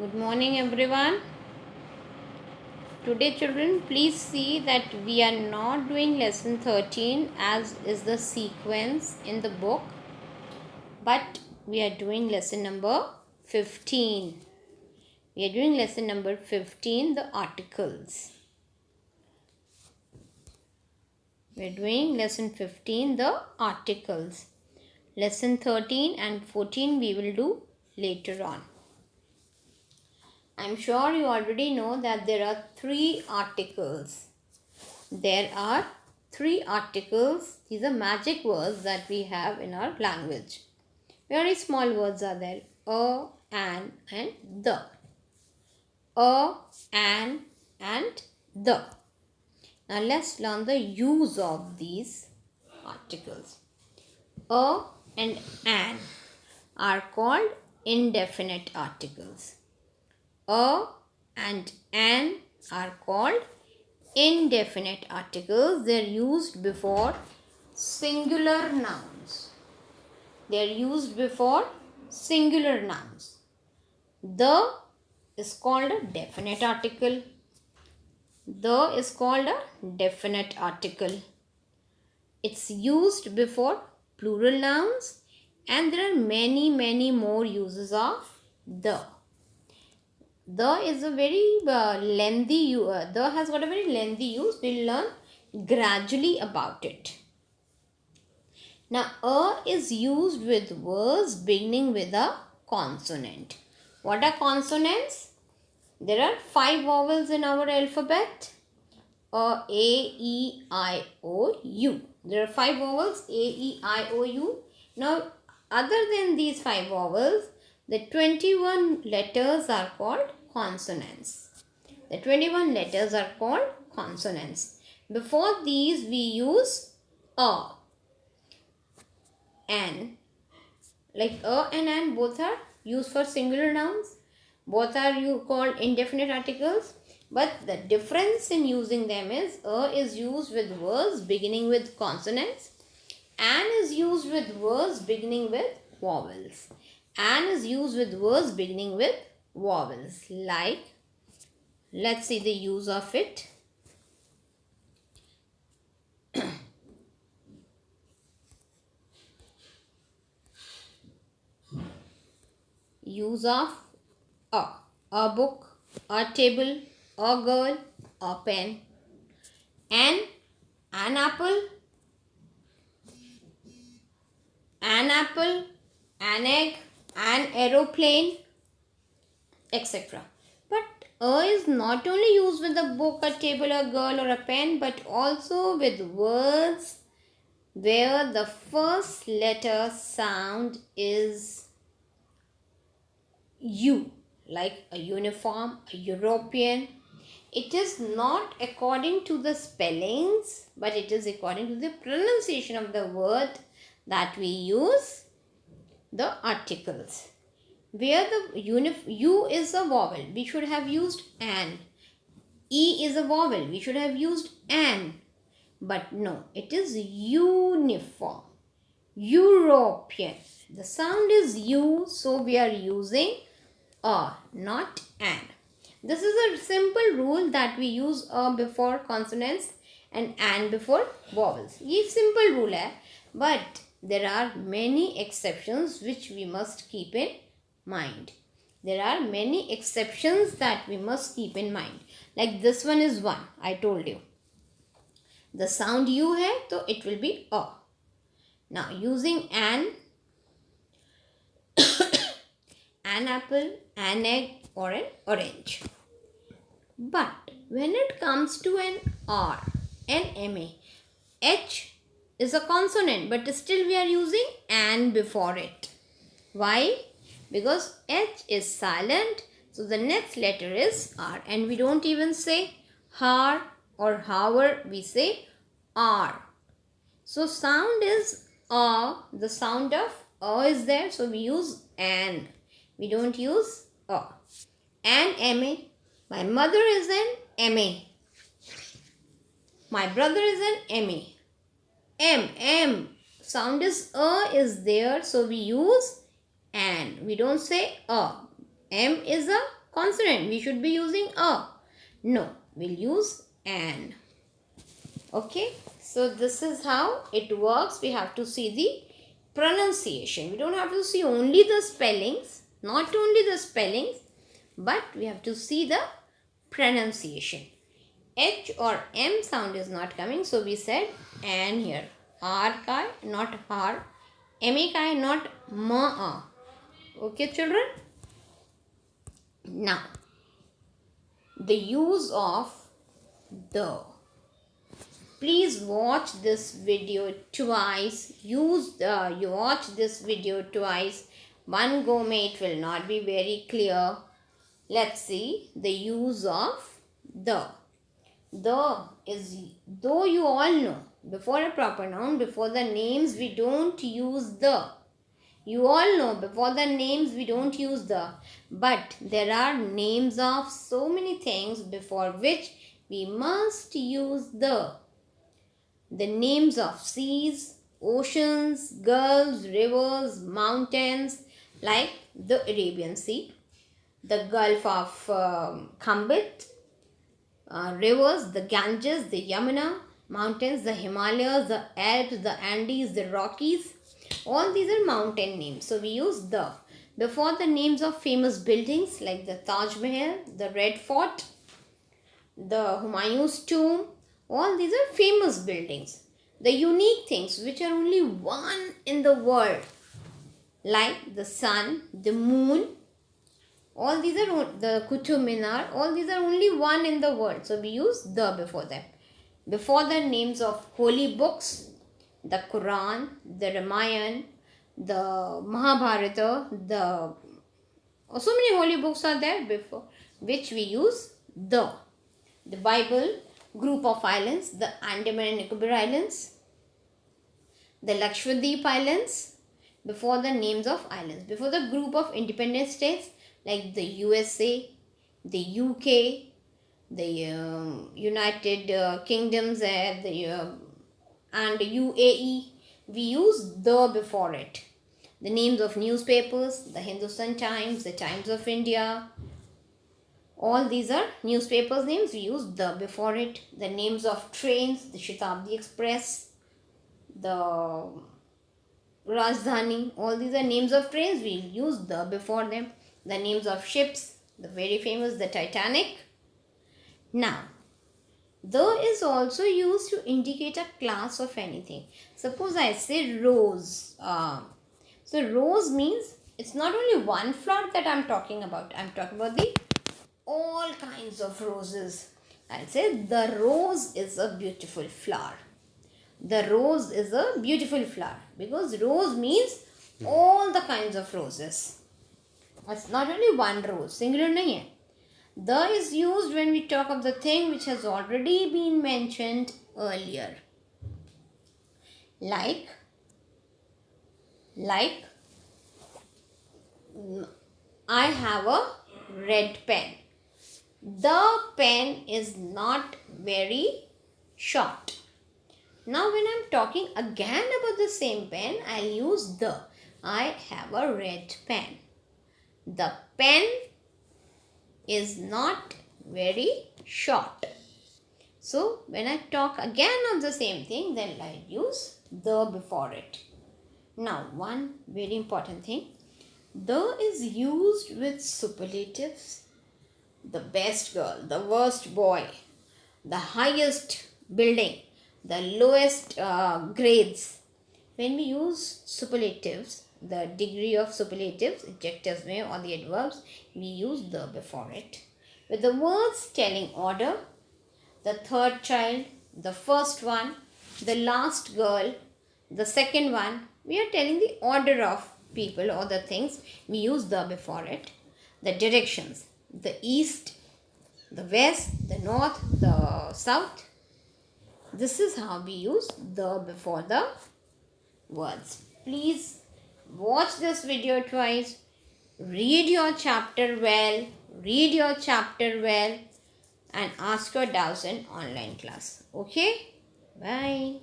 Good morning, everyone. Today, children, please see that we are not doing lesson 13 as is the sequence in the book, but we are doing lesson number 15. We are doing lesson number 15, the articles. We are doing lesson 15, the articles. Lesson 13 and 14 we will do later on. I am sure you already know that there are 3 articles. There are 3 articles. These are magic words that we have in our language. Very small words are there. A, an, and the. A, an, and the. Now let's learn the use of these articles. A and an are called indefinite articles. A and an are called indefinite articles. They are used before singular nouns. They are used before singular nouns. The is called a definite article. The is called a definite article. It's used before plural nouns, and there are many more uses of the. The is a very lengthy, the has got a very lengthy use. We'll learn gradually about it. Now, a is used with words beginning with a consonant. What are consonants? There are 5 vowels in our alphabet. A, E, I, O, U. There are 5 vowels, A, E, I, O, U. Now, other than these 5 vowels, the 21 letters are called consonants. The 21 letters are called consonants. Before these, we use a, an. Like a and an both are used for singular nouns. Both are called indefinite articles. But the difference in using them is a is used with words beginning with consonants. An is used with words beginning with vowels. An is used with words beginning with vowels. Like, let's see the use of it. Use of a book, a table, a girl, a pen. An apple, an egg, an aeroplane, etc. But a is not only used with a book, a table, a girl, or a pen, but also with words where the first letter sound is U, like a uniform, a European. It is not according to the spellings, but it is according to the pronunciation of the word that we use the articles. Where the U is a vowel, we should have used an. E is a vowel, we should have used an. But no, it is uniform, European. The sound is U, so we are using a, not an. This is a simple rule that we use a before consonants and an before vowels. Ye simple rule hai, but there are many exceptions which we must keep in mind. There are many exceptions that we must keep in mind. Like this one is one, I told you. The sound U hai, so it will be a. Now using an apple, an egg, or an orange. But when it comes to an R, an MA, H is a consonant, but still we are using an before it. Why? Because H is silent, so the next letter is R, and we don't even say har or however, we say R. So sound is A, the sound of A is there, so we use an. We don't use A. An MA. My mother is an MA. My brother is an MA. M. Sound is A is there, so we use an. We don't say A. M is a consonant. We should be using a. No, we'll use an. Okay, so this is how it works. We have to see the pronunciation. We don't have to see only the spellings, not only the spellings, but we have to see the pronunciation. H or M sound is not coming, so we said an here. R kai, not har. M kai, not ma. Okay, children? Now, the use of the. Please watch this video twice. You watch this video twice. One go mate will not be very clear. Let's see the use of the. The is, though you all know, before a proper noun, before the names, we don't use the. You all know, before the names, we don't use the. But there are names of so many things before which we must use the. The names of seas, oceans, gulfs, rivers, mountains, like the Arabian Sea, the Gulf of Khambit, rivers, the Ganges, the Yamuna, mountains, the Himalayas, the Alps, the Andes, the Rockies. All these are mountain names. So we use the. Before the names of famous buildings like the Taj Mahal, the Red Fort, the Humayun's tomb, all these are famous buildings. The unique things which are only one in the world, like the sun, the moon, all these are the Qutub Minar, all these are only one in the world. So we use the before them. Before the names of holy books, the Quran, the Ramayana, the Mahabharata, so many holy books are there before which we use the. The Bible, group of islands, the Andaman and Nicobar Islands, the Lakshadweep Islands, before the names of islands. Before the group of independent states like the USA, the UK, the United Kingdoms and UAE, we use the before it. The names of newspapers, the Hindustan Times, the Times of India, all these are newspapers names, we use the before it. The names of trains, the Shatabdi Express, the Rajdhani, all these are names of trains, we use the before them. The names of ships, the very famous, the Titanic. Now, the is also used to indicate a class of anything. Suppose I say rose. So rose means it's not only one flower that I'm talking about. I'm talking about the all kinds of roses. I'll say the rose is a beautiful flower. The rose is a beautiful flower because rose means all the kinds of roses. It's not only one rose. Singular nahi hai. The is used when we talk of the thing which has already been mentioned earlier. Like I have a red pen. The pen is not very short. Now when I'm talking again about the same pen, I'll use the. I have a red pen. The pen is not very short. So when I talk again of the same thing, then I use the before it. Now one very important thing. The is used with superlatives. The best girl, the worst boy, the highest building, the lowest grades. When we use superlatives, the degree of superlatives, adjectives may or the adverbs, we use the before it. With the words telling order, the third child, the first one, the last girl, the second one, we are telling the order of people or the things, we use the before it. The directions, the east, the west, the north, the south. This is how we use the before the words. Please watch this video twice. Read your chapter well. And ask your doubts in online class. Okay? Bye.